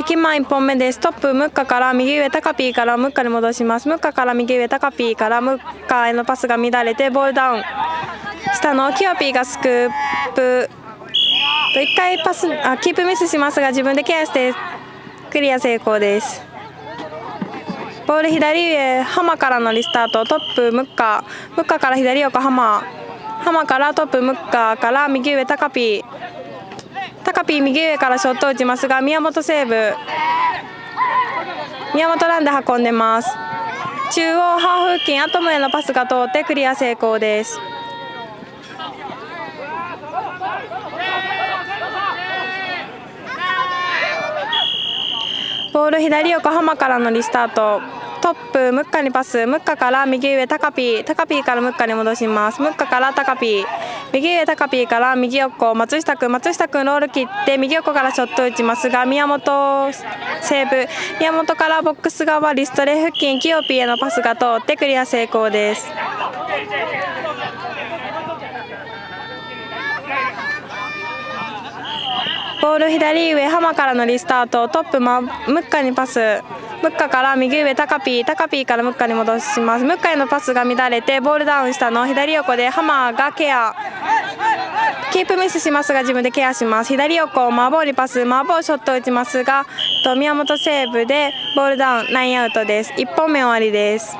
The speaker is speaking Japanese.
キマン1本目です。トップムッカから右上タカピーからムッカに戻します。ムッカから右上タカピーからムッカへのパスが乱れてボールダウン。下のキヨピーがスクープ。1回キープミスしますが自分でケアしてクリア成功です。ボール左上ハマからのリスタート。トップムッカから左横ハマからトップムッカから右上タカピー右上からショット打ちますが宮本セーブ。宮本ランで運んでます。中央ハーフ付近アトムへのパスが通ってクリア成功です。ボール左横浜からのリスタート。トップムッカにパス。ムッカから右上タカピーからムッカに戻します。ムッカからタカピー右上タカピーから右横松下君ロール切って右横からショット打ちますが宮本セーブ。宮本からボックス側リストレ付近キヨピーへのパスが通ってクリア成功です。ボール左上浜からのリスタート。トップムッカにパス。ムッカから右上タカピーからムッカに戻します。ムッカへのパスが乱れてボールダウンしたの左横でハマーがケア。キープミスしますが自分でケアします。左横マーボーにパス。マーボーショット打ちますが宮本セーブでボールダウンラインアウトです。1本目終わりです。